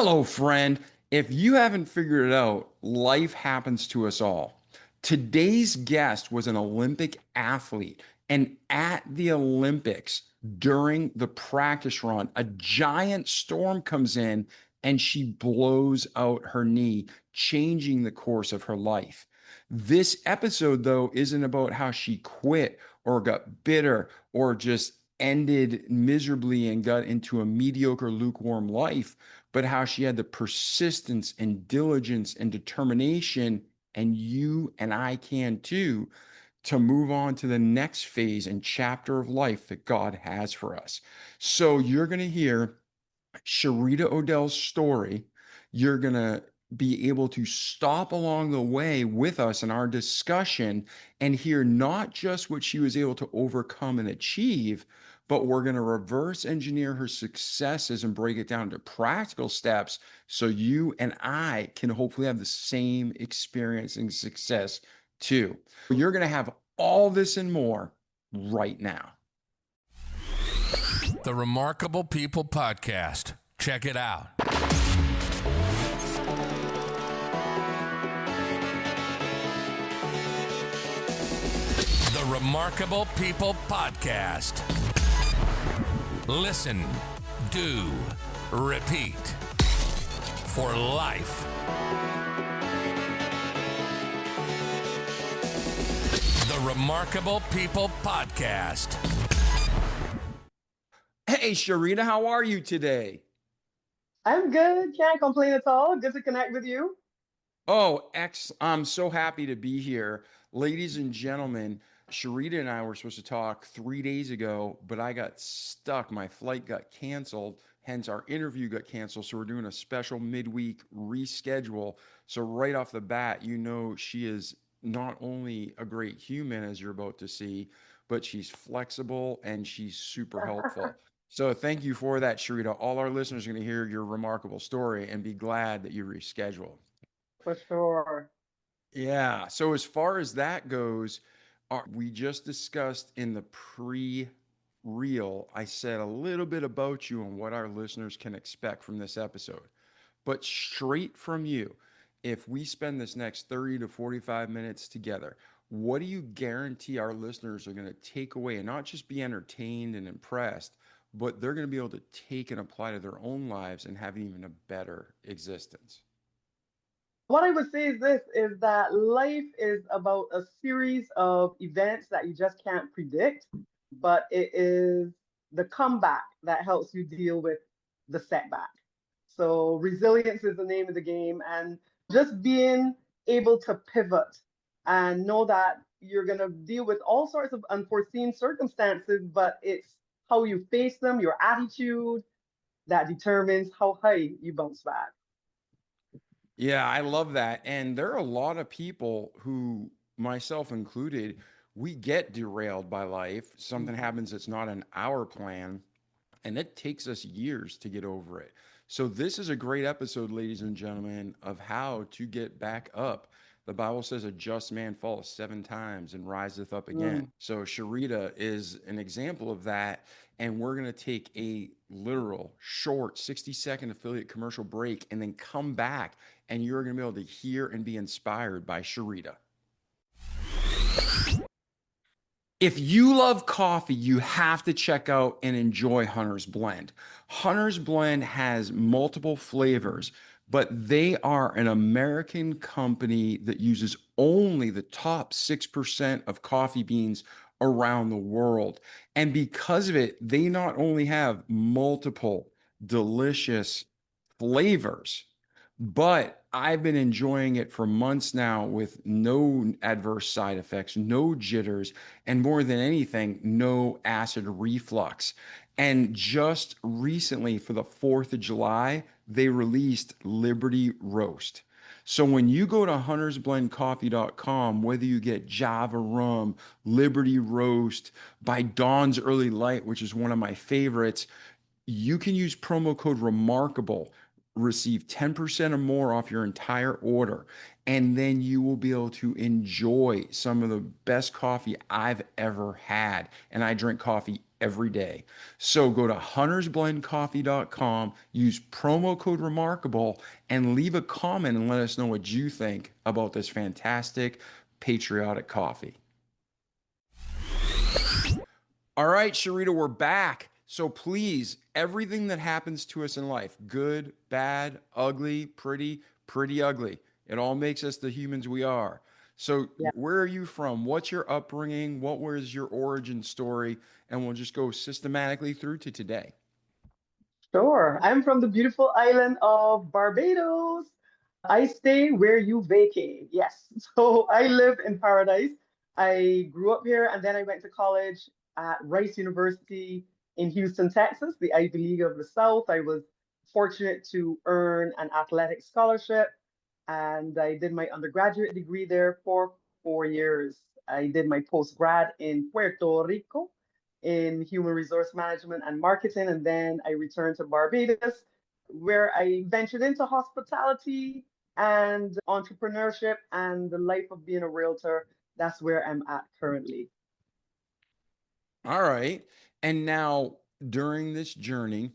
Hello, friend. If you haven't figured it out, life happens to us all. Today's guest was an Olympic athlete, and at the Olympics, during the practice run, a giant storm comes in and she blows out her knee, changing the course of her life. This episode, though, isn't about how she quit or got bitter or just ended miserably and got into a mediocre, lukewarm life, but how she had the persistence and diligence and determination, and you and I can too, to move on to the next phase and chapter of life that God has for us. So you're going to hear Cherita O'Dell's story. You're going to be able to stop along the way with us in our discussion and hear not just what she was able to overcome and achieve, but we're going to reverse engineer her successes and break it down to practical steps so you and I can hopefully have the same experience and success too. You're going to have all this and more right now. The Remarkable People Podcast. Check it out. The Remarkable People Podcast. Listen, do, repeat. For life. The Remarkable People Podcast. Hey, Cherita, how are you today? I'm good. Can't complain at all. Good to connect with you. Oh, I'm so happy to be here. Ladies and gentlemen, Cherita and I were supposed to talk 3 days ago, but I got stuck. My flight got canceled, hence our interview got canceled. So we're doing a special midweek reschedule. So right off the bat, she is not only a great human, as you're about to see, but she's flexible and she's super helpful. So thank you for that, Cherita. All our listeners are going to hear your remarkable story and be glad that you rescheduled. For sure. Yeah. So as far as that goes, we just discussed in the pre-reel, I said a little bit about you and what our listeners can expect from this episode. But straight from you, if we spend this next 30 to 45 minutes together, what do you guarantee our listeners are going to take away and not just be entertained and impressed, but they're going to be able to take and apply to their own lives and have even a better existence? What I would say is this is that life is about a series of events that you just can't predict, but it is the comeback that helps you deal with the setback. So resilience is the name of the game, and just being able to pivot and know that you're going to deal with all sorts of unforeseen circumstances, but it's how you face them, your attitude, that determines how high you bounce back. Yeah, I love that. And there are a lot of people who, myself included, we get derailed by life. Something happens that's not in our plan, and it takes us years to get over it. So, this is a great episode, ladies and gentlemen, of how to get back up. The Bible says a just man falleth 7 times and riseth up again. Mm. So, Sharita is an example of that. And we're going to take a literal short 60-second affiliate commercial break and then come back, and you're going to be able to hear and be inspired by Cherita. If you love coffee, you have to check out and enjoy Hunter's Blend. Hunter's Blend has multiple flavors, but they are an American company that uses only the top 6% of coffee beans around the world. And because of it, they not only have multiple delicious flavors, but I've been enjoying it for months now with no adverse side effects, no jitters, and more than anything, no acid reflux. And just recently, for the 4th of July, they released Liberty Roast. So when you go to huntersblendcoffee.com, whether you get Java Rum, Liberty Roast, by Dawn's Early Light, which is one of my favorites, you can use promo code REMARKABLE, receive 10% or more off your entire order, and then you will be able to enjoy some of the best coffee I've ever had. And I drink coffee every day. So go to huntersblendcoffee.com, use promo code Remarkable, and leave a comment and let us know what you think about this fantastic patriotic coffee. All right, Cherita, we're back. So please, everything that happens to us in life, good, bad, ugly, pretty ugly, it all makes us the humans we are. So Yeah. where are you from? What's your upbringing? What was your origin story? And we'll just go systematically through to today. Sure. I'm from the beautiful island of Barbados. I stay where you vacate. Yes. So I live in paradise. I grew up here and then I went to college at Rice University in Houston, Texas, the Ivy League of the South. I was fortunate to earn an athletic scholarship and I did my undergraduate degree there for 4 years. I did my postgrad in Puerto Rico in human resource management and marketing. And then I returned to Barbados, where I ventured into hospitality and entrepreneurship and the life of being a realtor. That's where I'm at currently. All right. And now during this journey,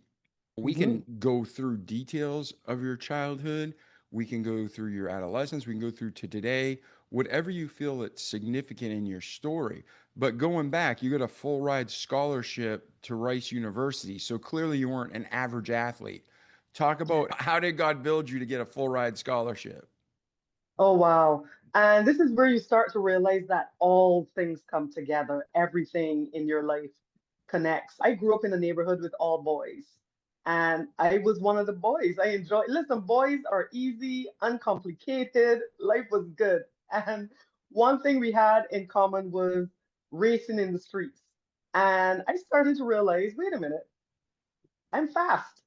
we Mhm. can go through details of your childhood. We can go through your adolescence. We can go through to today, whatever you feel that's significant in your story. But going back, you got a full ride scholarship to Rice University. So clearly you weren't an average athlete. Talk about how did God build you to get a full ride scholarship? Oh, wow. And this is where you start to realize that all things come together. Everything in your life connects. I grew up in a neighborhood with all boys, and I was one of the boys. Listen, boys are easy, uncomplicated. Life was good. And one thing we had in common was racing in the streets. And I started to realize, wait a minute, I'm fast.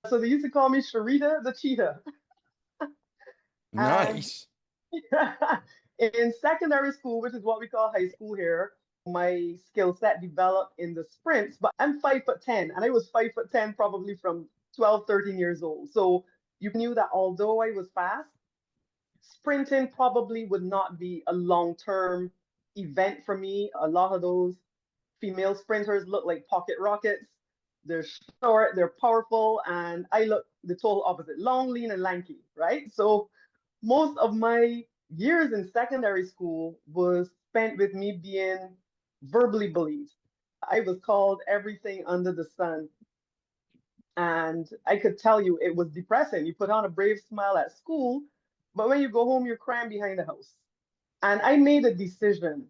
So they used to call me Cherita the Cheetah. And Nice. in secondary school, which is what we call high school here, my skill set developed in the sprints, but I'm 5'10", and I was 5'10" probably from 12, 13 years old. So you knew that although I was fast, sprinting probably would not be a long-term event for me. A lot of those female sprinters look like pocket rockets. They're short, they're powerful, and I look the total opposite, long, lean, and lanky, right? So most of my years in secondary school was spent with me being verbally bullied. I was called everything under the sun. And I could tell you it was depressing. You put on a brave smile at school, but when you go home, you're crying behind the house. And I made a decision,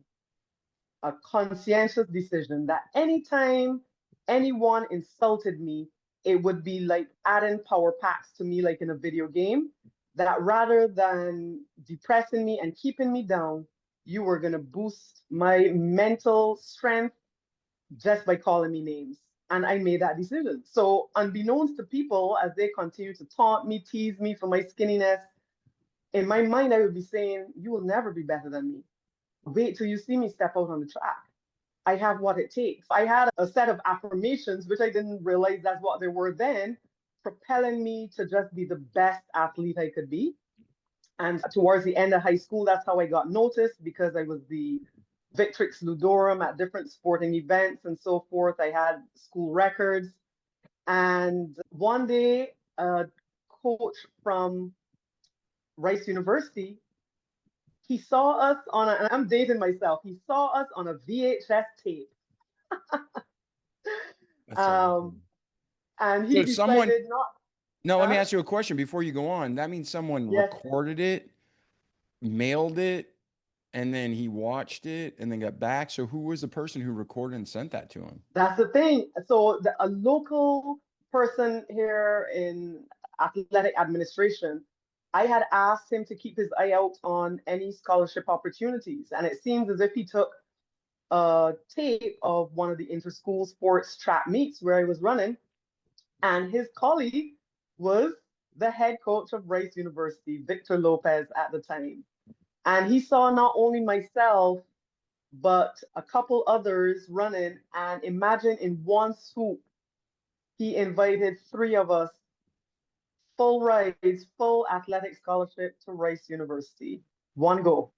a conscientious decision, that anytime anyone insulted me, it would be like adding power packs to me, like in a video game, that rather than depressing me and keeping me down, you were going to boost my mental strength just by calling me names. And I made that decision. So, unbeknownst to people, as they continue to taunt me, tease me for my skinniness, in my mind, I would be saying, you will never be better than me. Wait till you see me step out on the track. I have what it takes. I had a set of affirmations, which I didn't realize that's what they were then, propelling me to just be the best athlete I could be. And towards the end of high school, that's how I got noticed because I was the Victrix Ludorum at different sporting events and so forth. I had school records. And one day, a coach from Rice University, he saw us on and I'm dating myself, he saw us on a VHS tape. That's Um, awesome. and he So someone, decided not, no, let me huh? ask you a question before you go on. That means someone Yes, recorded it, mailed it, and then he watched it and then got back. So who was the person who recorded and sent that to him? that's the thing. So a local person here in athletic administration, I had asked him to keep his eye out on any scholarship opportunities. And it seems as if he took a tape of one of the inter-school sports track meets where I was running, and his colleague was the head coach of Rice University, Victor Lopez, at the time. And he saw not only myself, but a couple others running. And imagine in one swoop, he invited three of us, full rides, full athletic scholarship to Rice University. One go.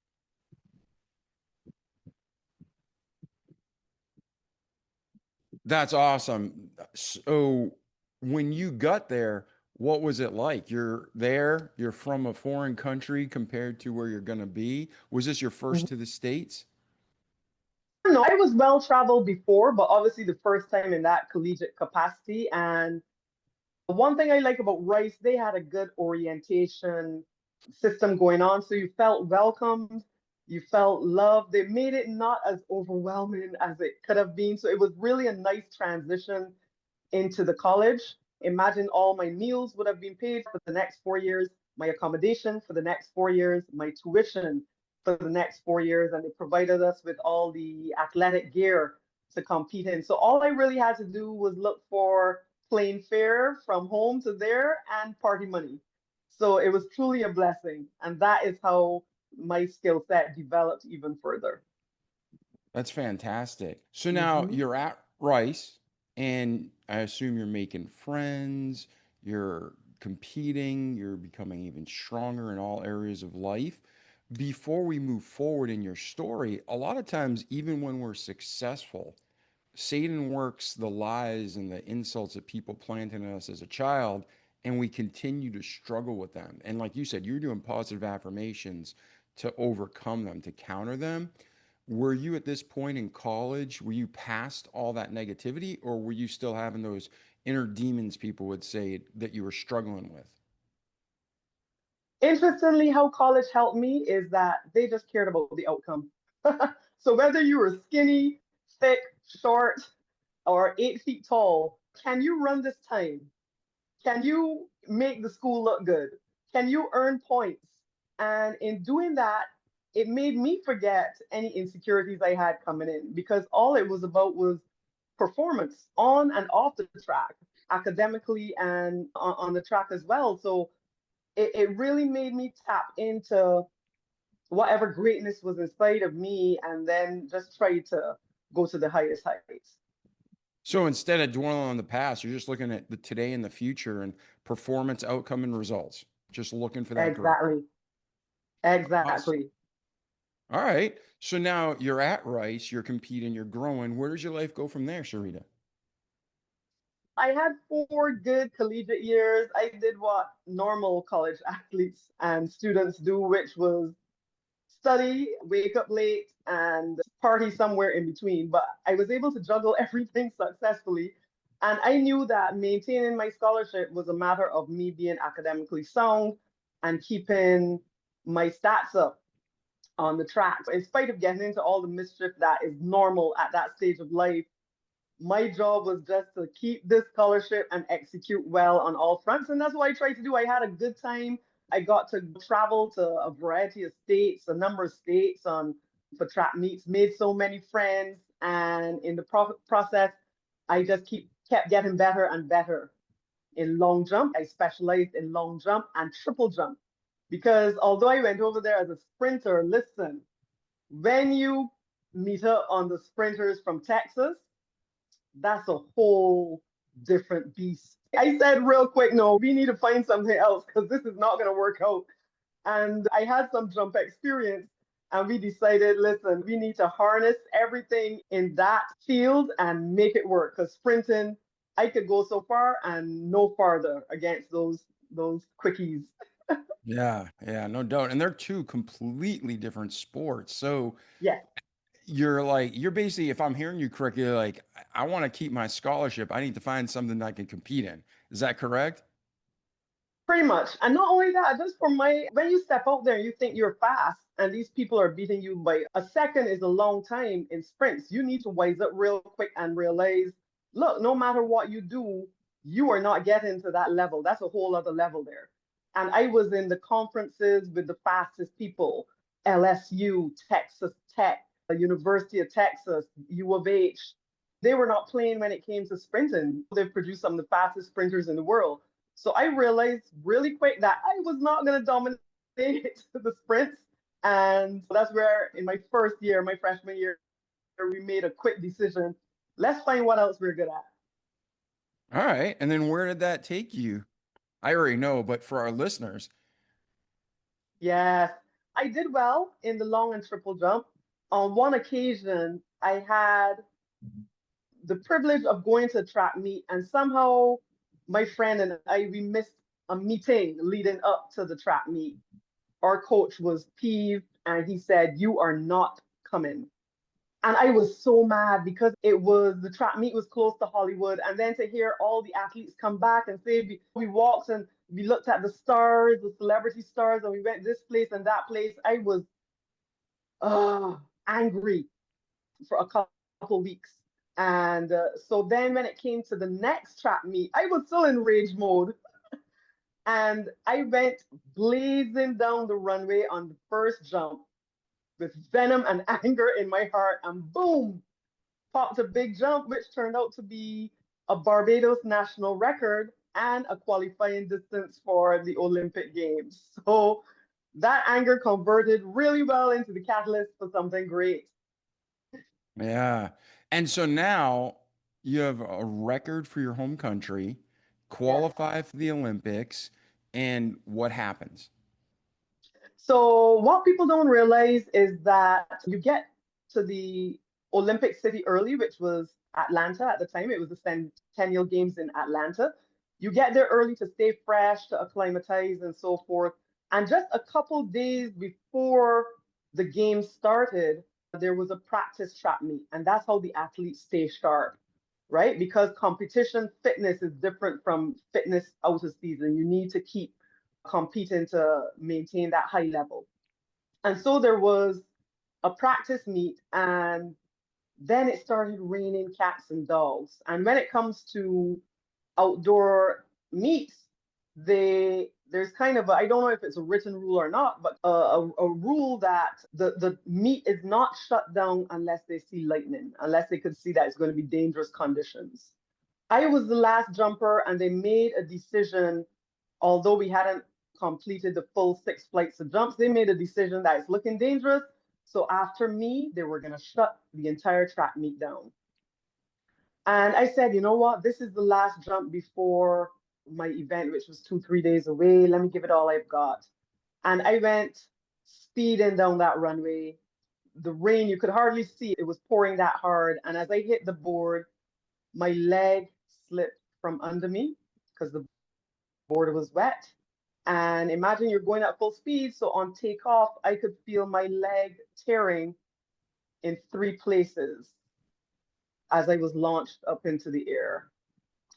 That's awesome. So when you got there, what was it like? You're there, you're from a foreign country compared to where you're going to be. Was this your first to the States? No, I was well traveled before, but obviously the first time in that collegiate capacity. And one thing I like about Rice, they had a good orientation system going on. So you felt welcomed, you felt loved. They made it not as overwhelming as it could have been. So it was really a nice transition into the college. Imagine all my meals would have been paid for the next 4 years, my accommodation for the next 4 years, my tuition for the next 4 years, and they provided us with all the athletic gear to compete in. So all I really had to do was look for plane fare from home to there and party money. So it was truly a blessing. And that is how my skill set developed even further. That's fantastic. So now Mm-hmm. you're at Rice, and I assume you're making friends, you're competing, you're becoming even stronger in all areas of life. Before we move forward in your story, a lot of times, even when we're successful, Satan works the lies and the insults that people planted in us as a child, and we continue to struggle with them. And like you said, you're doing positive affirmations to overcome them, to counter them. Were you at this point in college, were you past all that negativity, or were you still having those inner demons, people would say, that you were struggling with? Interestingly, how college helped me is that they just cared about the outcome. So whether you were skinny, thick, short, or 8 feet tall, can you run this time? Can you make the school look good? Can you earn points? And in doing that, it made me forget any insecurities I had coming in because all it was about was performance on and off the track, academically and on the track as well. So it really made me tap into whatever greatness was inside of me and then just try to go to the highest heights. So instead of dwelling on the past, you're just looking at the today and the future and performance, outcome, and results. Just looking for that growth. Exactly. Awesome. Exactly. All right. So now you're at Rice, you're competing, you're growing. Where does your life go from there, Sharita? I had 4 good collegiate years. I did what normal college athletes and students do, which was study, wake up late, and party somewhere in between. But I was able to juggle everything successfully. And I knew that maintaining my scholarship was a matter of me being academically sound and keeping my stats up on the track. In spite of getting into all the mischief that is normal at that stage of life, my job was just to keep this scholarship and execute well on all fronts. And that's what I tried to do. I had a good time. I got to travel to a variety of states, a number of states on for track meets, made so many friends. And in the process, I just kept getting better and better in long jump. I specialized in long jump and triple jump because although I went over there as a sprinter, listen, when you meet up on the sprinters from Texas, that's a whole different beast. I said real quick, no, we need to find something else because this is not going to work out. And I had some jump experience, and we decided, listen, we need to harness everything in that field and make it work. Because sprinting, I could go so far and no farther against those quickies. Yeah, yeah, no doubt. And they're two completely different sports. So Yes. you're like, you're basically, if I'm hearing you correctly, you're like, I want to keep my scholarship. I need to find something that I can compete in. Is that correct? Pretty much. And not only that, just for my, when you step out there, you think you're fast, and these people are beating you by a second is a long time in sprints. You need to wise up real quick and realize, look, no matter what you do, you are not getting to that level. That's a whole other level there. And I was in the conferences with the fastest people, LSU, Texas Tech, the University of Texas, U of H. They were not playing when it came to sprinting. They've produced some of the fastest sprinters in the world. So I realized really quick that I was not going to dominate the sprints. And that's where, in my first year, my freshman year, we made a quick decision. Let's find what else we're good at. All right. And then where did that take you? I already know, but for our listeners, Yes, I did well in the long and triple jump. On one occasion, I had the privilege of going to track meet, and somehow my friend and I, we missed a meeting leading up to the track meet. Our coach was peeved and he said, "You are not coming." And I was so mad because the track meet was close to Hollywood. And then to hear all the athletes come back and say, we walked and we looked at the stars, the celebrity stars, and we went this place and that place. I was angry for a couple weeks. And so then when it came to the next track meet, I was still in rage mode. And I went blazing down the runway on the first jump with venom and anger in my heart, and boom, popped a big jump, which turned out to be a Barbados national record and a qualifying distance for the Olympic Games. So that anger converted really well into the catalyst for something great. Yeah. And so now you have a record for your home country, Yes. qualify for the Olympics, and what happens? So what people don't realize is that you get to the Olympic city early, which was Atlanta at the time. It was the Centennial Games in Atlanta. You get there early to stay fresh, to acclimatize, and so forth. And just a couple days before the games started, there was a practice track meet, and that's how the athletes stay sharp, right? Because competition fitness is different from fitness out of season. You need to keep competing to maintain that high level. And so there was a practice meet, and then it started raining cats and dogs. And when it comes to outdoor meets, there's kind of I don't know if it's a written rule or not, but a rule that the meet is not shut down unless they see lightning, unless they could see that it's going to be dangerous conditions. I was the last jumper, and they made a decision, although we hadn't completed the full 6 flights of jumps, they made a decision that it's looking dangerous. So after me, they were going to shut the entire track meet down. And I said, you know what? This is the last jump before my event, which was 2, 3 days away. Let me give it all I've got. And I went speeding down that runway. The rain, you could hardly see. It was pouring that hard. And as I hit the board, my leg slipped from under me because the board was wet. And imagine you're going at full speed. So on takeoff, I could feel my leg tearing in 3 places as I was launched up into the air.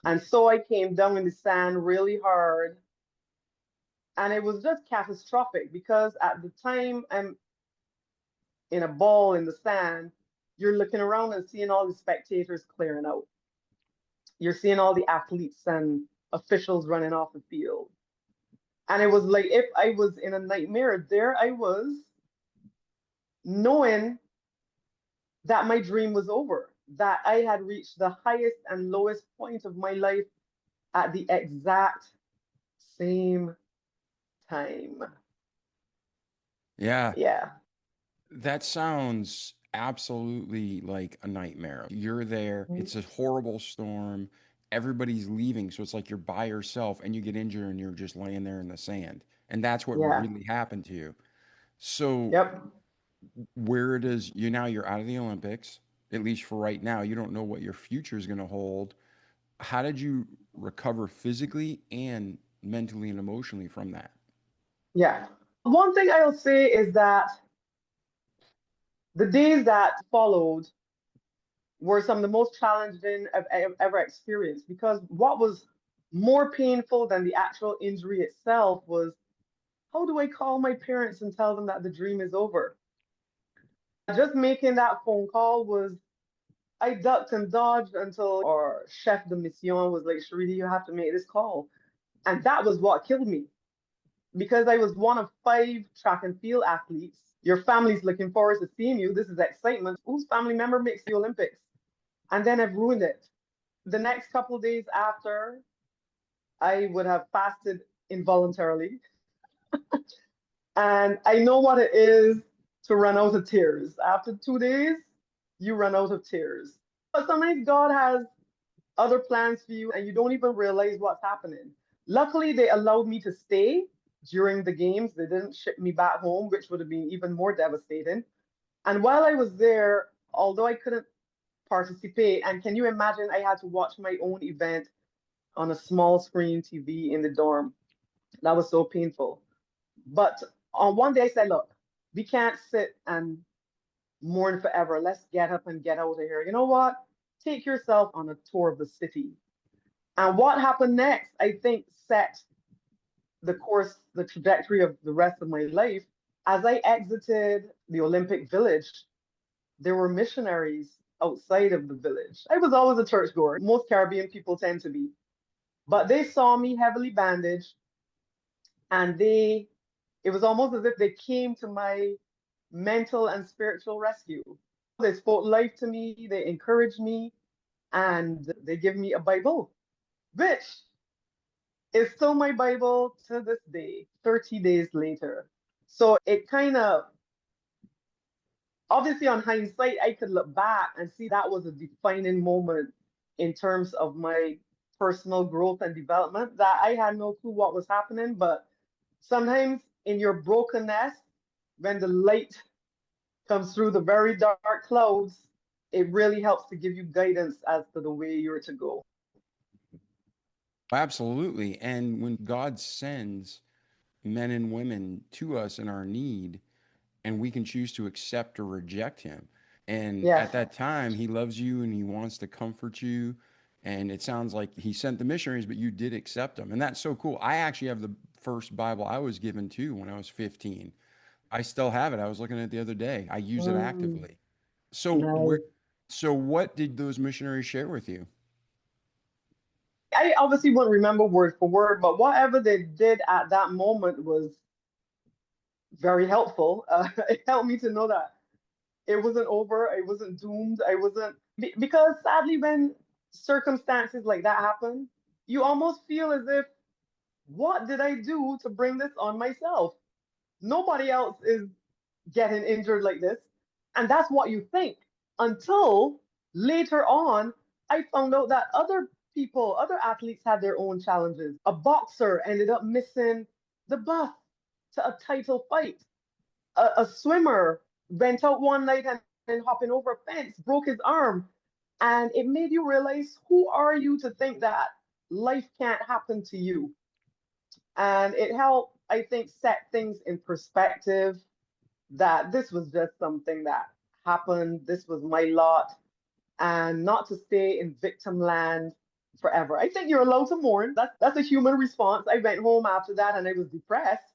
And so I came down in the sand really hard. And it was just catastrophic because at the time I'm in a ball in the sand, you're looking around and seeing all the spectators clearing out. You're seeing all the athletes and officials running off the field. And it was like if I was in a nightmare. There I was, knowing that my dream was over, that I had reached the highest and lowest point of my life at the exact same time. Yeah. Yeah. That sounds absolutely like a nightmare. You're there, it's a horrible storm, everybody's leaving, so it's like you're by yourself and you get injured and you're just laying there in the sand. And that's what Yeah. really happened to you. So Yep. where does you now you're out of the Olympics, at least for right now. You don't know what your future is going to hold. How did you recover physically and mentally and emotionally from that? Yeah. One thing I'll say is that the days that followed were some of the most challenging I've ever experienced, because what was more painful than the actual injury itself was, how do I call my parents and tell them that the dream is over? Just making that phone call was, I ducked and dodged until our chef de mission was like, Cherita, you have to make this call. And that was what killed me, because I was one of 5 track and field athletes. Your family's looking forward to seeing you. This is excitement. Whose family member makes the Olympics? And then I've ruined it. The next couple of days after, I would have fasted involuntarily. And I know what it is to run out of tears. After 2 days, you run out of tears. But sometimes God has other plans for you and you don't even realize what's happening. Luckily, they allowed me to stay during the games. They didn't ship me back home, which would have been even more devastating. And while I was there, although I couldn't participate. And can you imagine I had to watch my own event on a small screen TV in the dorm? That was so painful. But on one day I said, look, we can't sit and mourn forever. Let's get up and get out of here. You know what? Take yourself on a tour of the city. And what happened next, I think, set the course, the trajectory of the rest of my life. As I exited the Olympic Village, there were missionaries outside of the village. I was always a churchgoer. Most Caribbean people tend to be. But they saw me heavily bandaged, and it was almost as if they came to my mental and spiritual rescue. They spoke life to me, they encouraged me, and they give me a Bible, which is still my Bible to this day, 30 days later. So it kind of, obviously, on hindsight, I could look back and see that was a defining moment in terms of my personal growth and development, that I had no clue what was happening. But sometimes in your brokenness, when the light comes through the very dark clouds, it really helps to give you guidance as to the way you're to go. Absolutely. And when God sends men and women to us in our need, and we can choose to accept or reject him. And Yes. at that time, he loves you and he wants to comfort you. And it sounds like he sent the missionaries, but you did accept them. And that's so cool. I actually have the first Bible I was given too when I was 15. I still have it. I was looking at it the other day. I use it Mm, actively. So nice. so what did those missionaries share with you? I obviously wouldn't remember word for word, but whatever they did at that moment was very helpful. It helped me to know that it wasn't over, I wasn't doomed, I wasn't, because sadly, when circumstances like that happen, you almost feel as if, what did I do to bring this on myself? Nobody else is getting injured like this. And that's what you think until later on, I found out that other people, other athletes had their own challenges. A boxer ended up missing the bus to a title fight. A swimmer went out one night and hopping over a fence, broke his arm. And it made you realize, who are you to think that life can't happen to you? And it helped, I think, set things in perspective, that this was just something that happened. This was my lot, and not to stay in victim land forever. I think you're allowed to mourn. That's a human response. I went home after that and I was depressed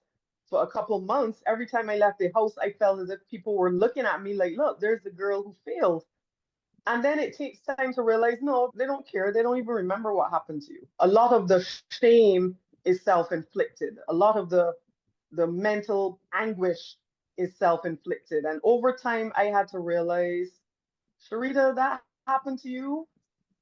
for a couple of months. Every time I left the house, I felt as if people were looking at me like, look, there's the girl who failed. And then it takes time to realize, no, they don't care. They don't even remember what happened to you. A lot of the shame is self-inflicted. A lot of the mental anguish is self-inflicted. And over time, I had to realize, Cherita, that happened to you.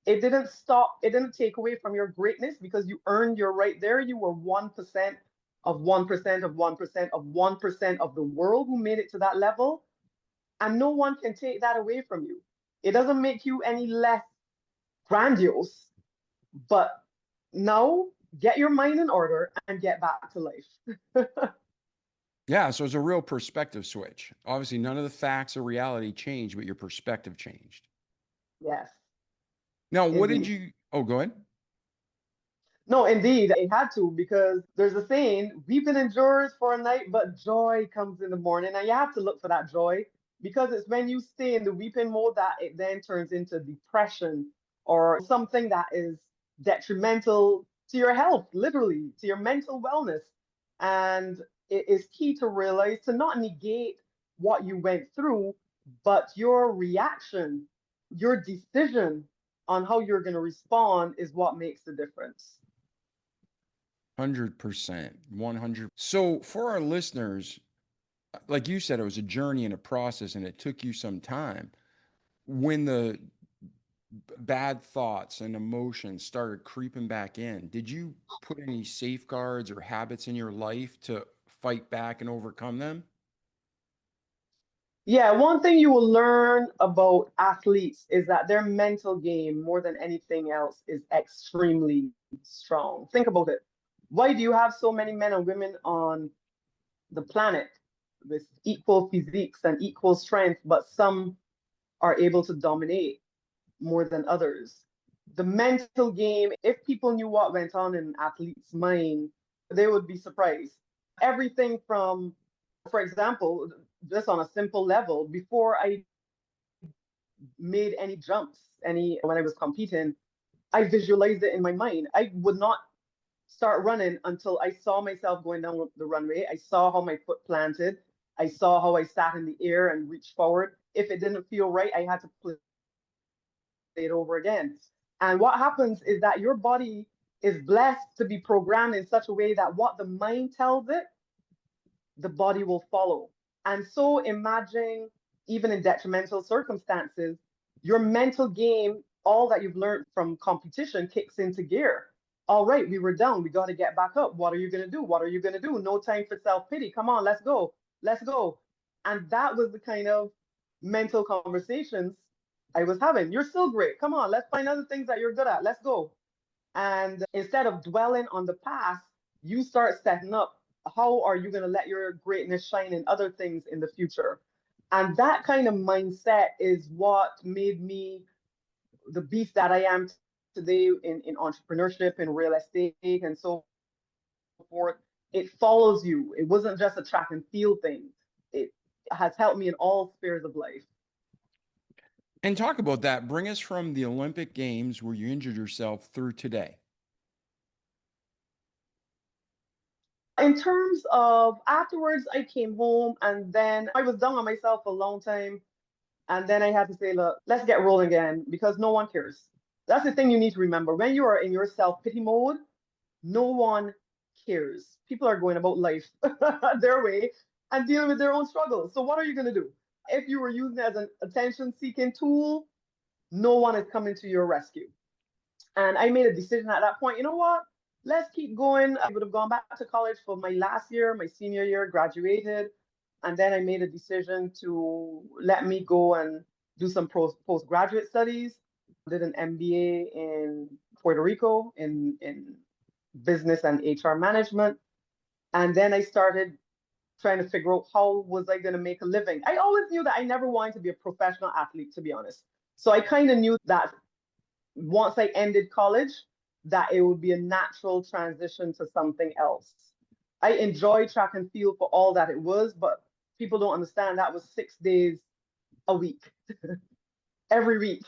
It didn't stop, it didn't take away from your greatness, because you earned your right there. You were 1% of 1% of 1% of 1% of the world who made it to that level. And no one can take that away from you. It doesn't make you any less grandiose, but now get your mind in order and get back to life. Yeah, so it's a real perspective switch. Obviously, none of the facts or reality changed, but your perspective changed. Yes, Now, what did indeed. you? Oh, go ahead. No, indeed, it had to, because there's a saying, weeping endures for a night, but joy comes in the morning. And you have to look for that joy, because it's when you stay in the weeping mode that it then turns into depression or something that is detrimental to your health, literally, to your mental wellness. And it is key to realize, to not negate what you went through, but your reaction, your decision on how you're going to respond is what makes the difference. 100%. 100. So, for our listeners, like you said, it was a journey and a process, and it took you some time. When the bad thoughts and emotions started creeping back in, did you put any safeguards or habits in your life to fight back and overcome them? Yeah, one thing you will learn about athletes is that their mental game, more than anything else, is extremely strong. Think about it. Why do you have so many men and women on the planet with equal physiques and equal strength, but some are able to dominate? more than others. The mental game, if people knew what went on in an athlete's mind, they would be surprised. Everything from, for example, just on a simple level, before I made any jumps, any when I was competing, I visualized it in my mind. I would not start running until I saw myself going down the runway. I saw how my foot planted. I saw how I sat in the air and reached forward. If it didn't feel right, I had to play it over again. And what happens is that your body is blessed to be programmed in such a way that what the mind tells it, the body will follow. And so imagine, even in detrimental circumstances, your mental game, all that you've learned from competition kicks into gear. All right, we were down. We got to get back up. What are you going to do? What are you going to do? No time for self pity. Come on, let's go. Let's go. And that was the kind of mental conversations I was having. You're still great. Come on, let's find other things that you're good at. Let's go. And instead of dwelling on the past, you start setting up how are you going to let your greatness shine in other things in the future. And that kind of mindset is what made me the beast that I am today in entrepreneurship and real estate and so forth. It follows you. It wasn't just a track and field thing. It has helped me in all spheres of life. And talk about that. Bring us from the Olympic Games where you injured yourself through today. In terms of afterwards, I came home and then I was down on myself for a long time. And then I had to say, look, let's get rolling again because no one cares. That's the thing you need to remember. When you are in your self-pity mode, no one cares. People are going about life their way and dealing with their own struggles. So what are you going to do? If you were using it as an attention-seeking tool, no one is coming to your rescue. And I made a decision at that point, you know what? Let's keep going. I would have gone back to college for my last year, my senior year, graduated. And then I made a decision to let me go and do some postgraduate studies. Did an MBA in Puerto Rico in business and HR management. And then I started trying to figure out how was I going to make a living. I always knew that I never wanted to be a professional athlete, to be honest. So I kind of knew that once I ended college, that it would be a natural transition to something else. I enjoyed track and field for all that it was, but people don't understand that was 6 days a week, every week.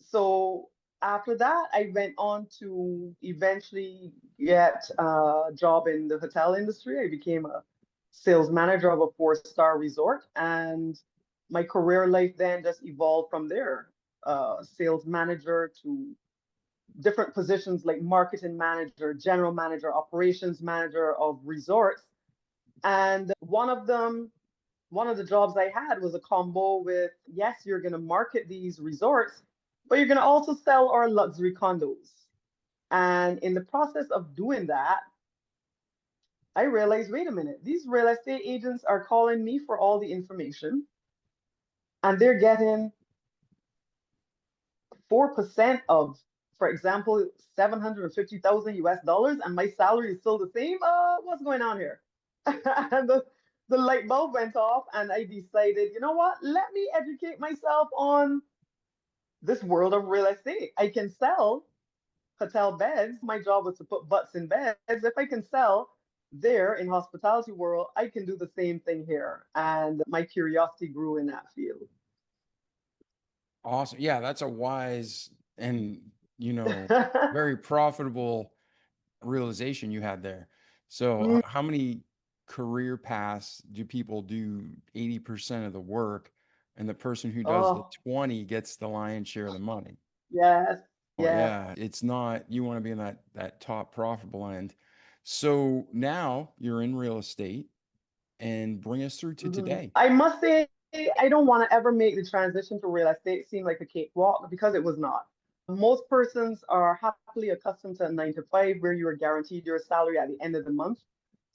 So after that, I went on to eventually get a job in the hotel industry. I became a sales manager of a four-star resort, and my career life then just evolved from there. Sales manager to different positions like marketing manager, general manager, operations manager of resorts. And one of the jobs I had was a combo with, yes, you're going to market these resorts, but you're going to also sell our luxury condos. And in the process of doing that, I realized, wait a minute, these real estate agents are calling me for all the information and they're getting 4% of, for example, 750,000 US dollars, and my salary is still the same. What's going on here? And the light bulb went off, and I decided, you know what? Let me educate myself on this world of real estate. I can sell hotel beds. My job was to put butts in beds. If I can sell there in hospitality world, I can do the same thing here. And my curiosity grew in that field. Awesome. Yeah, that's a wise and, very profitable realization you had there. So, Mm, how many career paths do people do 80% of the work and the person who does the oh, 20 gets the lion's share of the money? yes, Oh, yes. yeah, it's not, you want to be in that top profitable end. So now you're in real estate and bring us through to today. I must say, I don't want to ever make the transition to real estate seem like a cakewalk because it was not. Most persons are happily accustomed to a 9 to 5 where you are guaranteed your salary at the end of the month.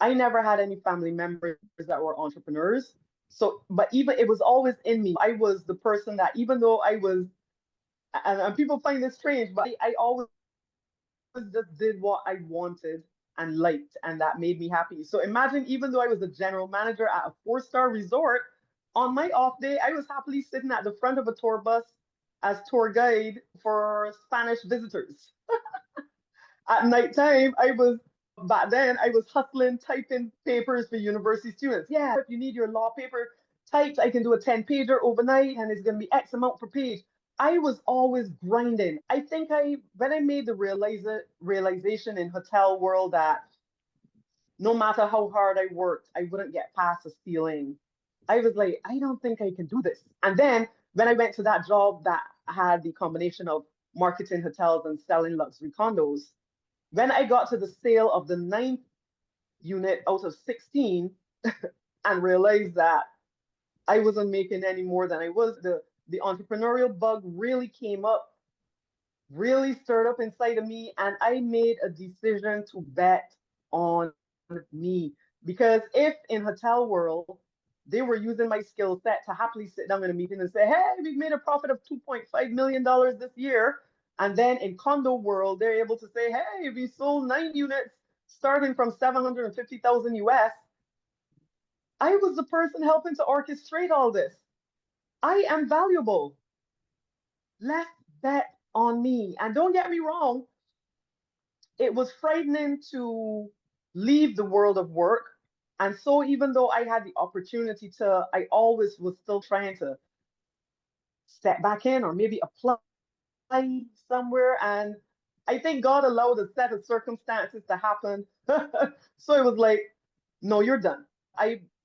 I never had any family members that were entrepreneurs. So, but even it was always in me. I was the person that, even though I was, and people find this strange, but I always just did what I wanted and liked, and that made me happy. So imagine, even though I was the general manager at a four-star resort, on my off day, I was happily sitting at the front of a tour bus as tour guide for Spanish visitors. At nighttime, back then, I was hustling, typing papers for university students. Yeah, if you need your law paper typed, I can do a 10-pager overnight and it's going to be X amount per page. I was always grinding. I think when I made the realization in hotel world that no matter how hard I worked, I wouldn't get past the ceiling. I was like, I don't think I can do this. And then when I went to that job that had the combination of marketing hotels and selling luxury condos, when I got to the sale of the 9th unit out of 16 and realized that I wasn't making any more than I was, the entrepreneurial bug really came up, really stirred up inside of me, and I made a decision to bet on me. Because if in hotel world they were using my skill set to happily sit down in a meeting and say, hey, we've made a profit of $2.5 million this year. And then in condo world, they're able to say, hey, we sold 9 units starting from 750,000 US. I was the person helping to orchestrate all this. I am valuable. Let's bet on me. And don't get me wrong, it was frightening to leave the world of work. And so even though I had the opportunity to, I always was still trying to step back in or maybe apply somewhere. And I think God allowed a set of circumstances to happen. So it was like, no, you're done.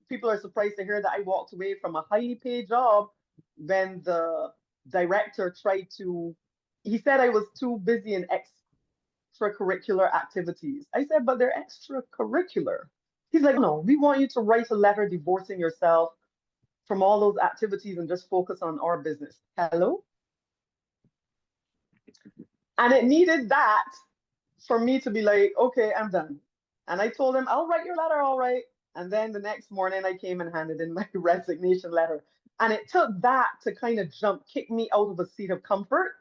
People are surprised to hear that I walked away from a highly paid job when the director he said I was too busy in extracurricular activities. I said, but they're extracurricular. He's like, no, we want you to write a letter divorcing yourself from all those activities and just focus on our business. Hello? And it needed that for me to be like, okay, I'm done. And I told him, I'll write your letter, all right. And then the next morning I came and handed in my resignation letter. And it took that to kind of kick me out of a seat of comfort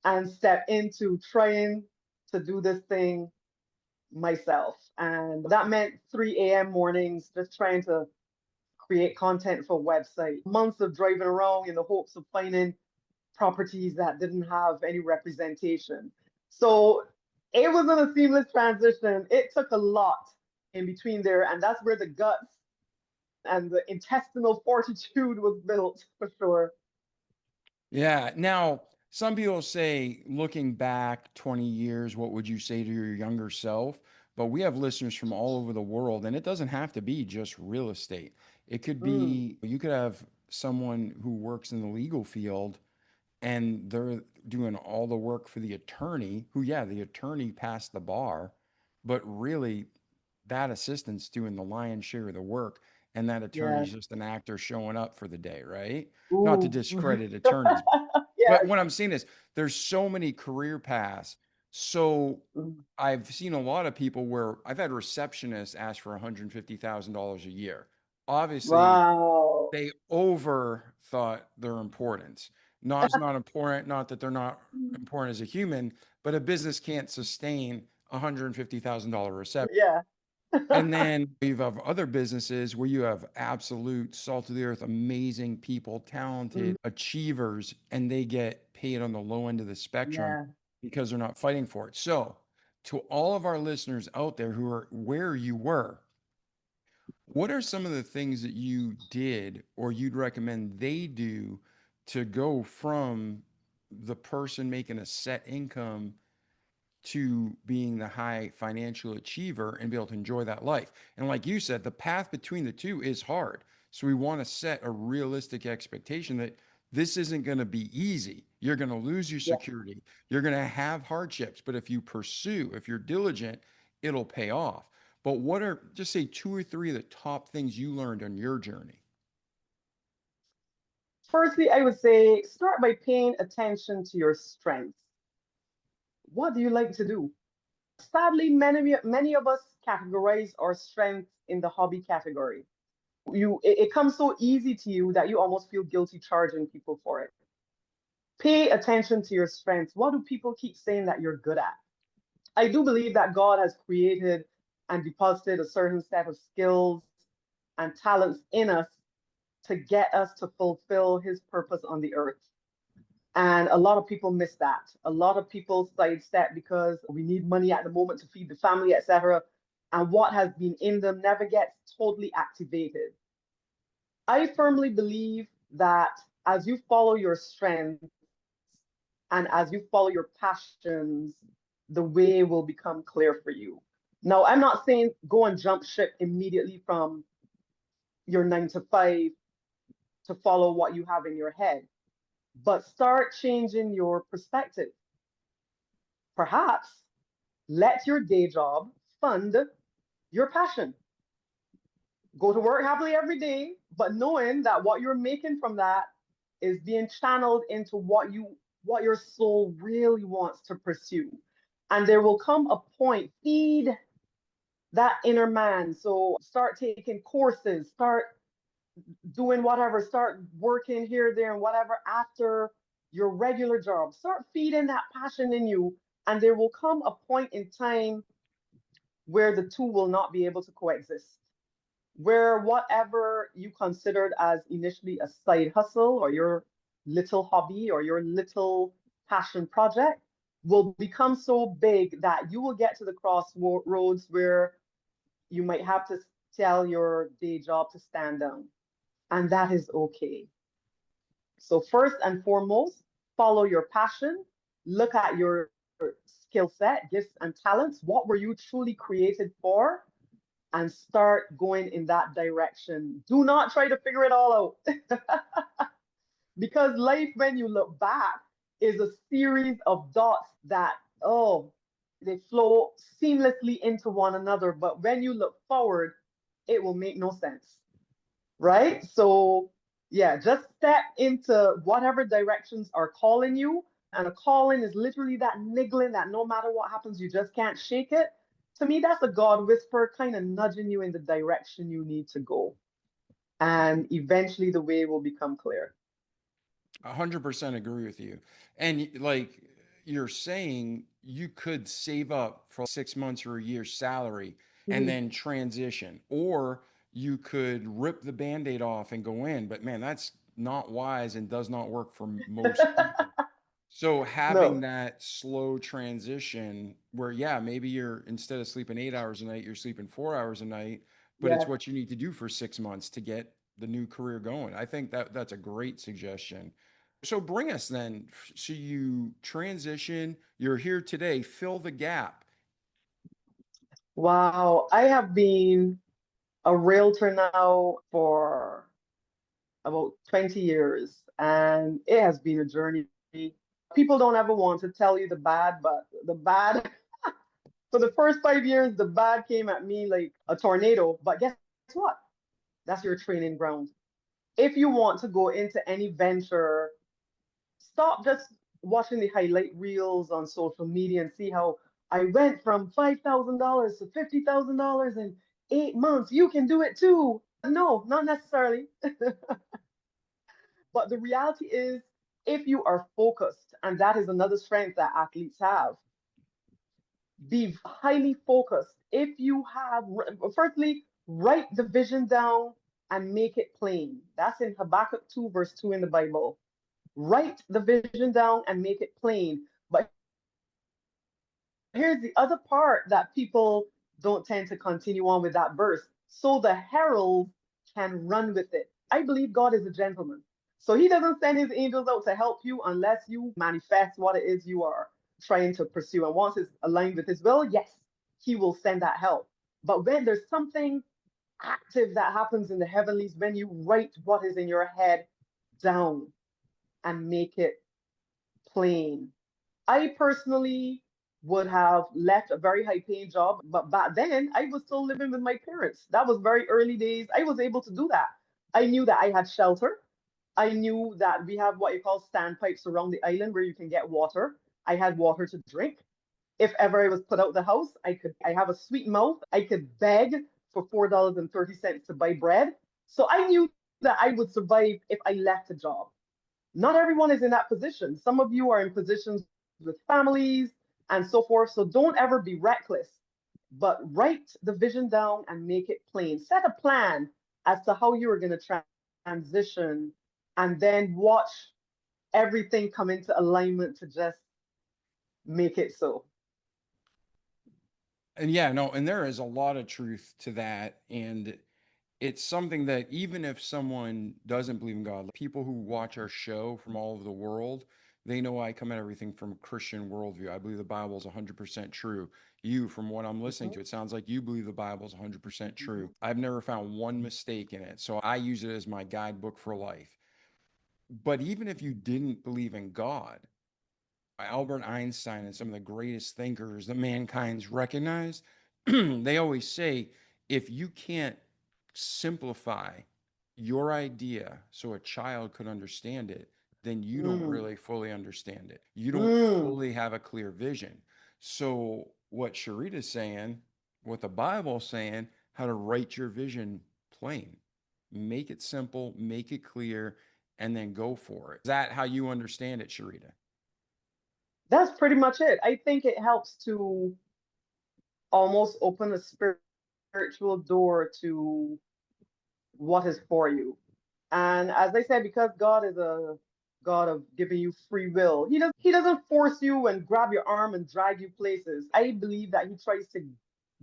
and step into trying to do this thing myself. And that meant 3 a.m. mornings, just trying to create content for a website. Months of driving around in the hopes of finding properties that didn't have any representation. So it wasn't a seamless transition. It took a lot in between there. And that's where the guts and the intestinal fortitude was built for sure. Yeah. Now, some people say, looking back 20 years, what would you say to your younger self? But we have listeners from all over the world, and it doesn't have to be just real estate. It could Mm, be, you could have someone who works in the legal field and they're doing all the work for the attorney, who, yeah, the attorney passed the bar, but really that assistant's doing the lion's share of the work. And that yes. attorney's just an actor showing up for the day, right? Not to Ooh. discredit attorneys, but Yes. what I'm saying is there's so many career paths. So Mm. I've seen a lot of people where I've had receptionists ask for $150,000 a year. Obviously, Wow. they overthought their importance. Not it's not important, not that they're not important as a human, but a business can't sustain $150,000 reception. Yeah. And then you have other businesses where you have absolute salt of the earth, amazing people, talented Mm, achievers, and they get paid on the low end of the spectrum yeah. because they're not fighting for it. So, to all of our listeners out there who are where you were, what are some of the things that you did or you'd recommend they do to go from the person making a set income to being the high financial achiever and be able to enjoy that life? And like you said, the path between the two is hard. So we want to set a realistic expectation that this isn't going to be easy. You're going to lose your Yeah. security. You're going to have hardships, but if you pursue, if you're diligent, it'll pay off. But what are, just say, 2 or 3 of the top things you learned on your journey? Firstly, I would say start by paying attention to your strengths. What do you like to do? Sadly, many of us categorize our strengths in the hobby category. It comes so easy to you that you almost feel guilty charging people for it. Pay attention to your strengths. What do people keep saying that you're good at? I do believe that God has created and deposited a certain set of skills and talents in us to get us to fulfill his purpose on the earth. And a lot of people miss that. A lot of people sidestep because we need money at the moment to feed the family, etc. And what has been in them never gets totally activated. I firmly believe that as you follow your strengths and as you follow your passions, the way will become clear for you. Now, I'm not saying go and jump ship immediately from your 9 to 5 to follow what you have in your head, but start changing your perspective. Perhaps let your day job fund your passion. Go to work happily every day, but knowing that what you're making from that is being channeled into what your soul really wants to pursue. And there will come a point, feed that inner man. So start taking courses, start doing whatever, start working here, there, and whatever after your regular job. Start feeding that passion in you. And there will come a point in time where the two will not be able to coexist, where whatever you considered as initially a side hustle or your little hobby or your little passion project will become so big that you will get to the crossroads where you might have to tell your day job to stand down. And that is okay. So, first and foremost, follow your passion, look at your skill set, gifts, and talents. What were you truly created for? And start going in that direction. Do not try to figure it all out. Because life, when you look back, is a series of dots that, oh, they flow seamlessly into one another. But when you look forward, it will make no sense, right? So, yeah, just step into whatever directions are calling you. And a calling is literally that niggling that no matter what happens, you just can't shake it. To me, that's a God whisper kind of nudging you in the direction you need to go. And eventually the way will become clear. 100% agree with you. And like you're saying, you could save up for 6 months or a year's salary and Mhm. then transition, or you could rip the band-aid off and go in. But man, that's not wise and does not work for most people. So having No, that slow transition where, yeah, maybe you're instead of sleeping 8 hours a night, you're sleeping 4 hours a night, but it's yes. what you need to do for 6 months to get the new career going. I think that that's a great suggestion. So bring us then. So you transition, you're here today, fill the gap. Wow. I have been a realtor now for about 20 years, and it has been a journey. People don't ever want to tell you the bad, but the bad, for the first 5 years, the bad came at me like a tornado. But guess what? That's your training ground. If you want to go into any venture, stop just watching the highlight reels on social media and see how I went from $5,000 to $50,000 in 8 months. You can do it too. No, not necessarily. But the reality is, if you are focused, and that is another strength that athletes have, be highly focused. If you have, firstly, write the vision down and make it plain. That's in Habakkuk 2, verse 2 in the Bible. Write the vision down and make it plain. But here's the other part that people don't tend to continue on with that verse. So the herald can run with it. I believe God is a gentleman. So he doesn't send his angels out to help you unless you manifest what it is you are trying to pursue. And once it's aligned with his will, yes, he will send that help. But when there's something active that happens in the heavenlies, when you write what is in your head down and make it plain. I personally would have left a very high paying job, but back then I was still living with my parents. That was very early days. I was able to do that. I knew that I had shelter. I knew that we have what you call standpipes around the island where you can get water. I had water to drink. If ever I was put out the house, I have a sweet mouth. I could beg for $4.30 to buy bread. So I knew that I would survive if I left a job. Not everyone is in that position. Some of you are in positions with families and so forth. So don't ever be reckless, but write the vision down and make it plain. Set a plan as to how you are going to transition and then watch everything come into alignment to just make it so. And yeah, no, and there is a lot of truth to that. And it's something that even if someone doesn't believe in God, people who watch our show from all over the world, they know I come at everything from a Christian worldview. I believe the Bible is 100% true. You, from what I'm listening to, Mhm. it sounds like you believe the Bible is 100% true. I've never found one mistake in it. So I use it as my guidebook for life. But even if you didn't believe in God, Albert Einstein and some of the greatest thinkers that mankind's recognized, they always say if you can't simplify your idea so a child could understand it, then you don't Mm, really fully understand it. You don't mm. fully have a clear vision. So, what Cherita's saying, what the Bible's saying, how to write your vision plain, make it simple, make it clear, and then go for it. Is that how you understand it, Cherita? That's pretty much it. I think it helps to almost open a spiritual door to what is for you. And as I said, because God is a God of giving you free will, he doesn't force you and grab your arm and drag you places. I believe that he tries to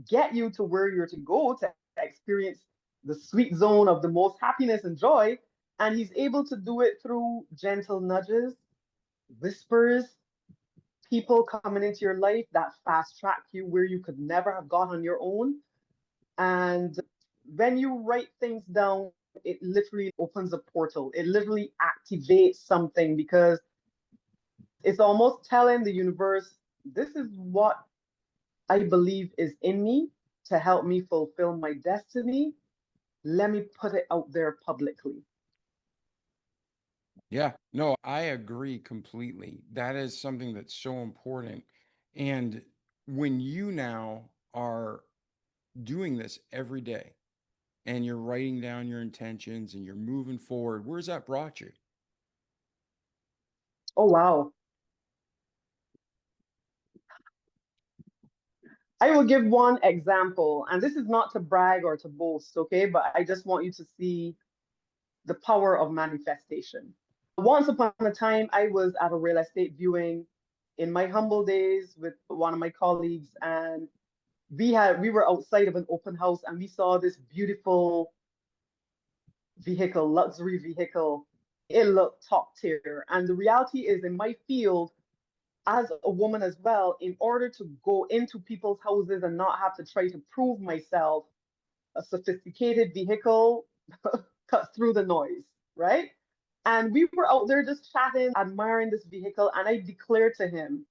get you to where you're to go to experience the sweet zone of the most happiness and joy. And he's able to do it through gentle nudges, whispers, people coming into your life that fast track you where you could never have gone on your own. And when you write things down, it literally opens a portal. It literally activates something because it's almost telling the universe, this is what I believe is in me to help me fulfill my destiny. Let me put it out there publicly. Yeah, no, I agree completely. That is something that's so important. And when you now are doing this every day and you're writing down your intentions and you're moving forward, where's that brought you? Oh, wow. I will give one example, and this is not to brag or to boast, okay? But I just want you to see the power of manifestation. Once upon a time, I was at a real estate viewing in my humble days with one of my colleagues, and we were outside of an open house and we saw this beautiful vehicle, luxury vehicle. It looked top tier. And the reality is, in my field, as a woman as well, in order to go into people's houses and not have to try to prove myself, a sophisticated vehicle cuts through the noise, right? And we were out there just chatting, admiring this vehicle. And I declared to him,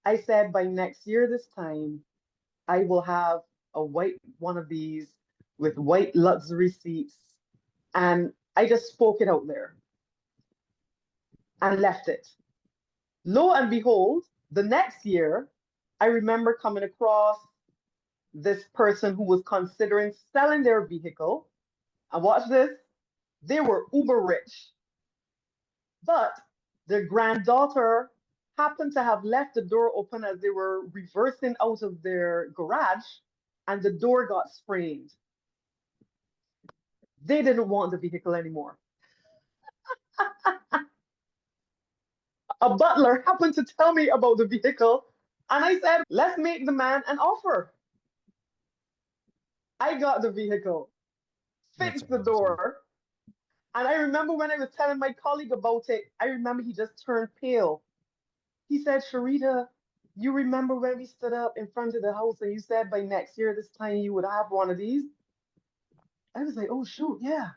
I said, by next year, this time, I will have a white one of these with white luxury seats. And I just spoke it out there and left it. Lo and behold, the next year, I remember coming across this person who was considering selling their vehicle. And watch this, they were uber rich, but their granddaughter happened to have left the door open as they were reversing out of their garage, and the door got sprained. They didn't want the vehicle anymore. A butler happened to tell me about the vehicle, and I said, let's make the man an offer. I got the vehicle, That's fixed the awesome. door. And I remember when I was telling my colleague about it, I remember he just turned pale. He said, Cherita, you remember when we stood up in front of the house and you said by next year, this time you would have one of these? I was like, oh, shoot, yeah.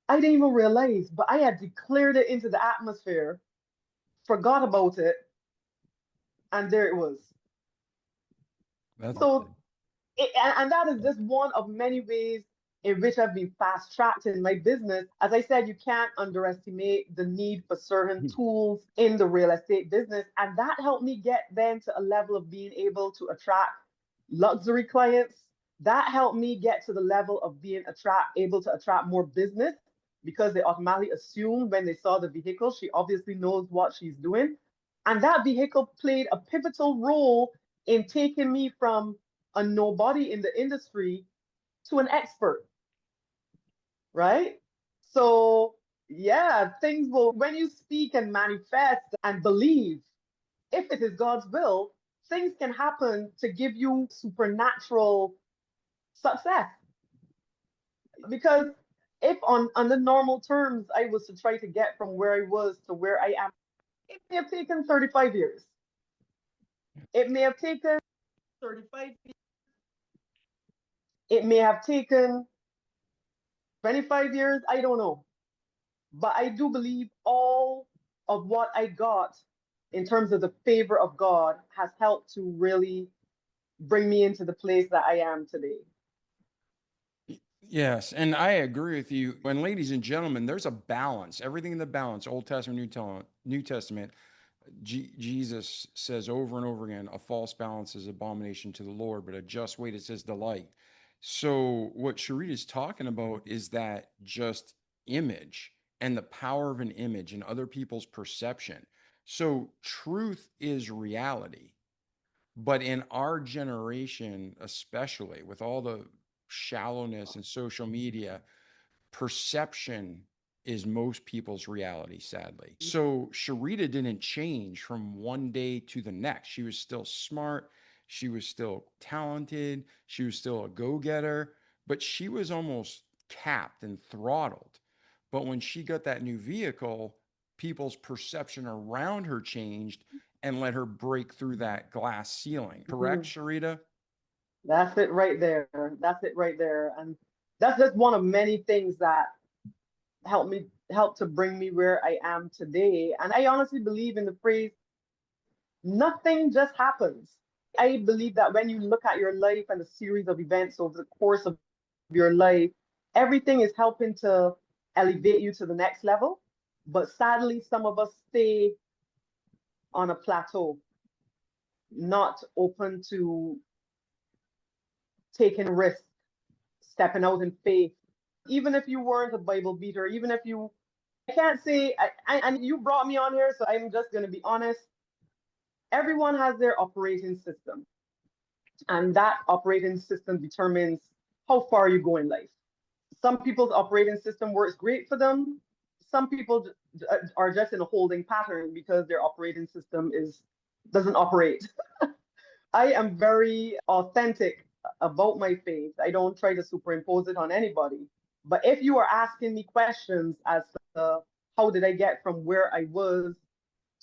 I didn't even realize, but I had declared it into the atmosphere, forgot about it, and there it was. That's So awesome. and that is just one of many ways in which I've been fast tracked in my business. As I said, you can't underestimate the need for certain tools in the real estate business. And that helped me get then to a level of being able to attract luxury clients. That helped me get to the level of being able to attract more business because they automatically assume when they saw the vehicle, she obviously knows what she's doing. And that vehicle played a pivotal role in taking me from a nobody in the industry to an expert, right? So Yeah, things will, when you speak and manifest and believe, if it is God's will, things can happen to give you supernatural success. Because if on the normal terms I was to try to get from where I was to where I am, it may have taken 35 years. It may have taken 35 years. It may have taken 25 years. I don't know. But I do believe all of what I got in terms of the favor of God has helped to really bring me into the place that I am today. Yes, and I agree with you. And ladies and gentlemen, there's a balance. Everything in the balance, Old Testament, New Testament. Jesus says over and over again, a false balance is abomination to the Lord, but a just weight is his delight. So what Cherita is talking about is that just image and the power of an image and other people's perception. So truth is reality. But in our generation, especially with all the shallowness and social media, perception is most people's reality, sadly. So Cherita didn't change from one day to the next. She was still smart. She was still talented. She was still a go getter, but she was almost capped and throttled. But when she got that new vehicle, people's perception around her changed and let her break through that glass ceiling. Correct, Mhm. Cherita? That's it right there. That's it right there. And that's just one of many things that help to bring me where I am today. And I honestly believe in the phrase, nothing just happens. I believe that when you look at your life and a series of events over the course of your life, everything is helping to elevate you to the next level. But sadly, some of us stay on a plateau, not open to taking risks, stepping out in faith. Even if you weren't a Bible beater, even if you, I can't say, and you brought me on here, so I'm just going to be honest. Everyone has their operating system, and that operating system determines how far you go in life. Some people's operating system works great for them. Some people are just in a holding pattern because their operating system is doesn't operate. I am very authentic about my faith. I don't try to superimpose it on anybody. But if you are asking me questions as to how did I get from where I was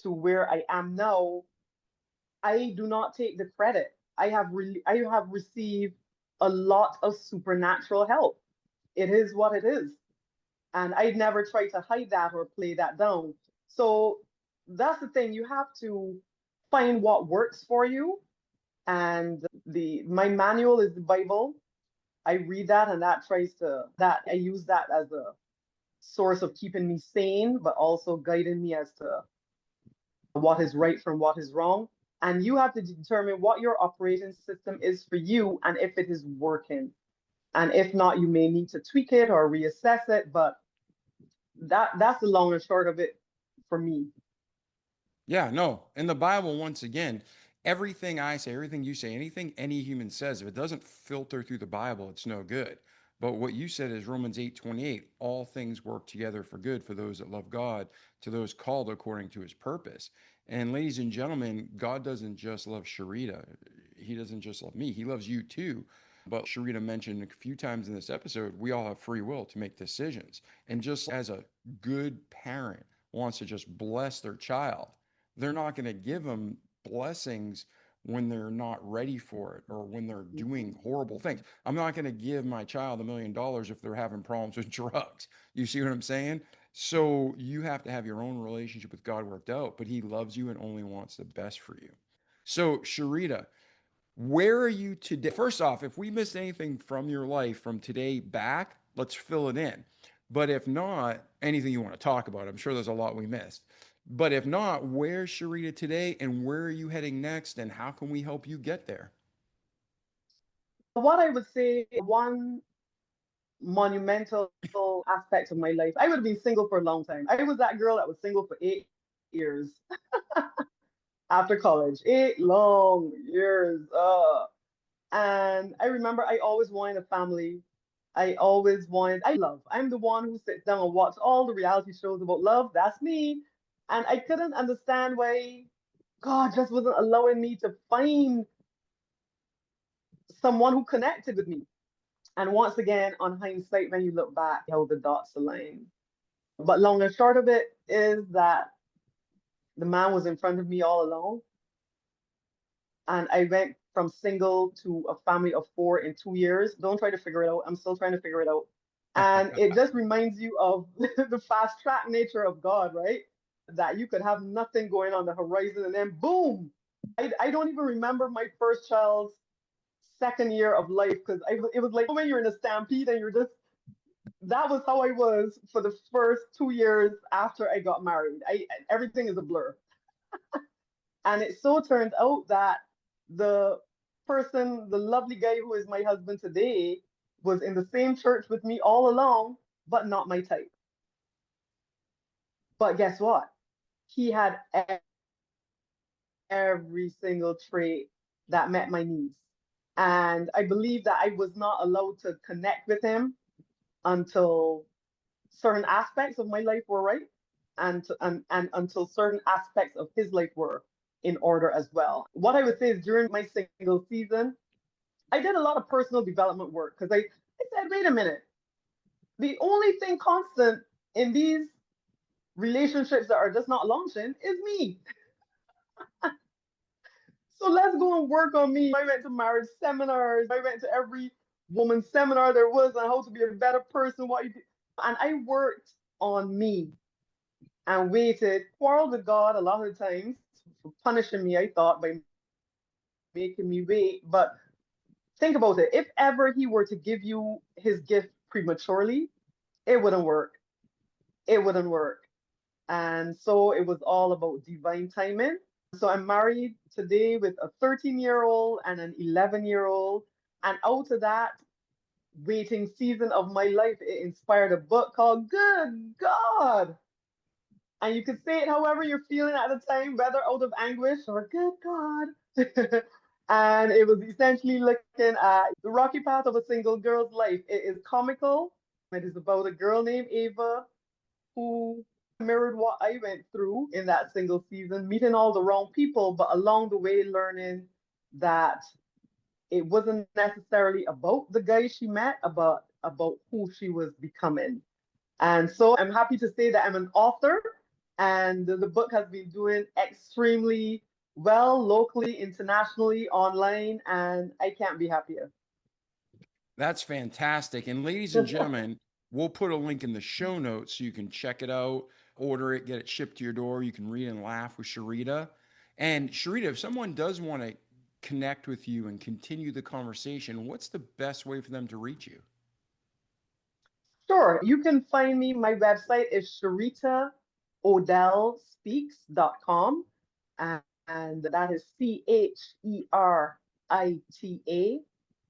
to where I am now, I do not take the credit. I have received a lot of supernatural help. It is what it is. And I never try to hide that or play that down. So that's the thing. You have to find what works for you. And the my manual is the Bible. I read that and that tries to that I use that as a source of keeping me sane, but also guiding me as to what is right from what is wrong. And you have to determine what your operating system is for you and if it is working. And if not, you may need to tweak it or reassess it. But that's the long and short of it for me. Yeah, no. In the Bible, once again, everything I say, everything you say, anything any human says, if it doesn't filter through the Bible, it's no good. But what you said is Romans 8:28, all things work together for good for those that love God, to those called according to his purpose. And ladies and gentlemen, God doesn't just love Sharita. He doesn't just love me. He loves you too. But Sharita mentioned a few times in this episode, we all have free will to make decisions. And just as a good parent wants to just bless their child, they're not going to give them blessings when they're not ready for it or when they're doing horrible things. I'm not going to give my child $1 million if they're having problems with drugs. You see what I'm saying? So you have to have your own relationship with God worked out, but he loves you and only wants the best for you. So, Sharita, where are you today? First off, if we missed anything from your life from today back, let's fill it in. But if not, anything you want to talk about, I'm sure there's a lot we missed. But if not, where's Sharita today and where are you heading next and how can we help you get there? What I would say, one monumental aspect of my life, I would have been single for a long time. I was that girl that was single for 8 years after college, 8 long years. And I remember I always wanted a family. I love. I'm the one who sits down and watch all the reality shows about love. That's me. And I couldn't understand why God just wasn't allowing me to find someone who connected with me. And once again, on hindsight, when you look back, how the dots align. But long and short of it is that the man was in front of me all along. And I went from single to a family of four in 2 years. Don't try to figure it out. I'm still trying to figure it out. And it just reminds you of the fast track nature of God, right? That you could have nothing going on the horizon and then boom. I don't even remember my first child's second year of life because it was like when you're in a stampede and you're just, that was how I was for the first 2 years after I got married. Everything is a blur. And it so turned out that the the lovely guy who is my husband today, was in the same church with me all along, but not my type. But guess what? He had every single trait that met my needs. And I believe that I was not allowed to connect with him until certain aspects of my life were right, and until certain aspects of his life were in order as well. What I would say is during my single season, I did a lot of personal development work because I said, wait a minute, the only thing constant in these relationships that are just not launching is me. So let's go and work on me. I went to marriage seminars. I went to every woman seminar there was on how to be a better person, what you do. And I worked on me and waited, quarreled with God a lot of times for punishing me, I thought, by making me wait. But think about it. If ever he were to give you his gift prematurely, it wouldn't work. It wouldn't work. And so it was all about divine timing. So I'm married today with a 13-year-old and an 11-year-old. And out of that waiting season of my life, it inspired a book called Good God. And you could say it however you're feeling at the time, whether out of anguish or good God. And it was essentially looking at the rocky path of a single girl's life. It is comical. It is about a girl named Ava who mirrored what I went through in that single season, meeting all the wrong people, but along the way learning that it wasn't necessarily about the guy she met, about who she was becoming. And so I'm happy to say that I'm an author, and the book has been doing extremely well locally, internationally, online, and I can't be happier. That's fantastic. And ladies and gentlemen, we'll put a link in the show notes so you can check it out, order it, get it shipped to your door. You can read and laugh with Cherita. And Cherita, if someone does want to connect with you and continue the conversation, what's the best way for them to reach you? Sure, you can find me. My website is CheritaOdellSpeaks.com, and that is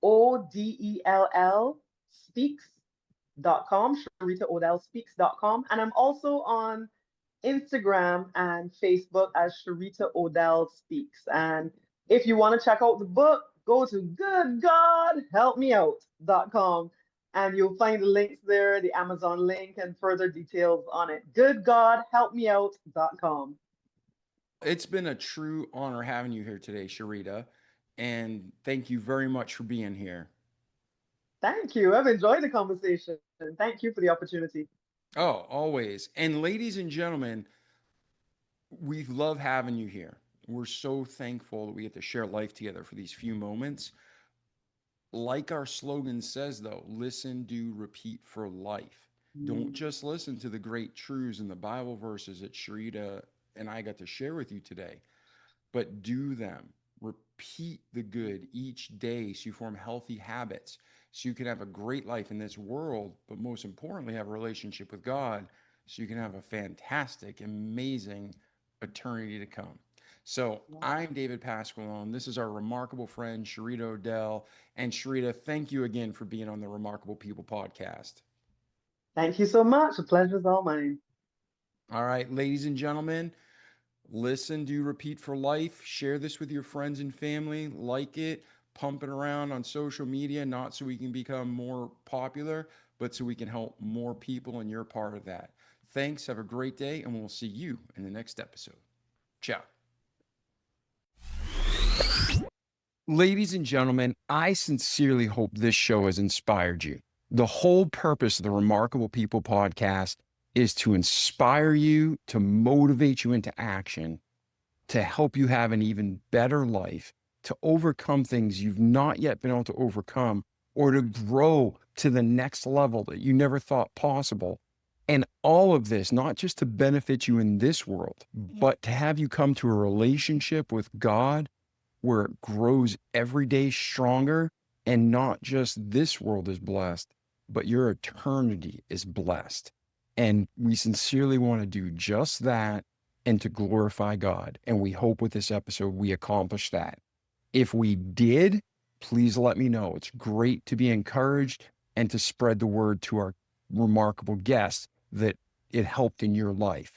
CheritaOdell speaks.com, CheritaOdellSpeaks.com. And I'm also on Instagram and Facebook as Cherita O'Dell Speaks. And if you want to check out the book, go to goodgodhelpmeout.com and you'll find the links there, the Amazon link, and further details on it. Goodgodhelpmeout.com. It's been a true honor having you here today, Cherita. And thank you very much for being here. Thank you. I've enjoyed the conversation. Thank you for the opportunity. Oh, always. And ladies and gentlemen, we love having you here. We're so thankful that we get to share life together for these few moments. Like our slogan says, though, listen, do, repeat for life. Don't just listen to the great truths and the Bible verses that Cherita and I got to share with you today, but do them. Repeat the good each day so you form healthy habits, so you can have a great life in this world, but most importantly, have a relationship with God so you can have a fantastic, amazing eternity to come. So I'm David Pasqualone. This is our remarkable friend, Cherita O'Dell. And Cherita, thank you again for being on the Remarkable People podcast. Thank you so much. The pleasure's all mine. All right, ladies and gentlemen, listen, do, repeat for life. Share this with your friends and family. Like it. pumping around on social media, not so we can become more popular, but so we can help more people, and you're part of that. Thanks. Have a great day, and we'll see you in the next episode. Ciao. Ladies and gentlemen, I sincerely hope this show has inspired you. The whole purpose of the Remarkable People podcast is to inspire you, to motivate you into action, to help you have an even better life, to overcome things you've not yet been able to overcome, or to grow to the next level that you never thought possible. And all of this, not just to benefit you in this world, but to have you come to a relationship with God where it grows every day stronger, and not just this world is blessed, but your eternity is blessed. And we sincerely want to do just that and to glorify God. And we hope with this episode, we accomplish that. If we did, please let me know. It's great to be encouraged and to spread the word to our remarkable guests that it helped in your life.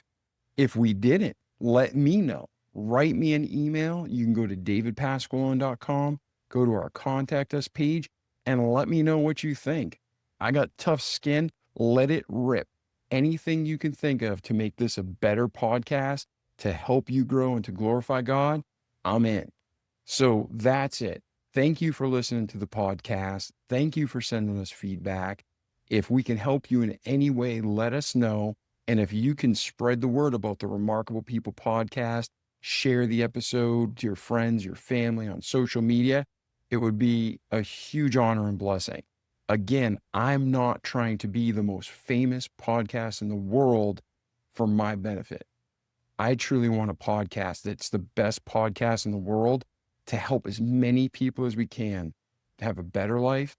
If we didn't, let me know. Write me an email. You can go to davidpasqualone.com, go to our contact us page, and let me know what you think. I got tough skin. Let it rip. Anything you can think of to make this a better podcast, to help you grow and to glorify God, I'm in. So that's it. Thank you for listening to the podcast. Thank you for sending us feedback. If we can help you in any way, let us know. And if you can spread the word about the Remarkable People podcast, share the episode to your friends, your family on social media, it would be a huge honor and blessing. Again, I'm not trying to be the most famous podcast in the world for my benefit. I truly want a podcast that's the best podcast in the world to help as many people as we can to have a better life,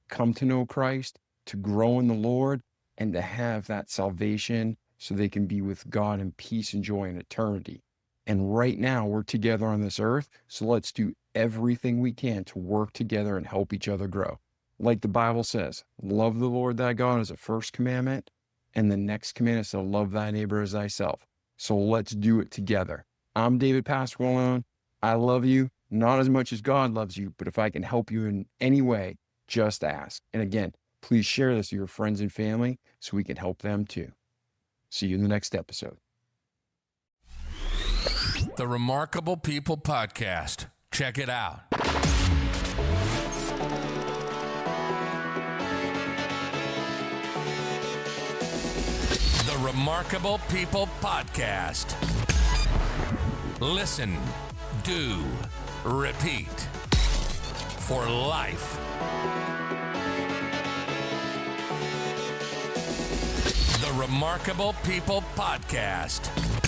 come to know Christ, to grow in the Lord, and to have that salvation so they can be with God in peace and joy in eternity. And right now we're together on this earth, so let's do everything we can to work together and help each other grow. Like the Bible says, love the Lord thy God is the first commandment, and the next commandment is to love thy neighbor as thyself. So let's do it together. I'm David Pasqualone. I love you, not as much as God loves you, but if I can help you in any way, just ask. And again, please share this with your friends and family so we can help them too. See you in the next episode. The Remarkable People podcast. Check it out. The Remarkable People podcast. Listen, do, repeat. For life. The Remarkable People podcast.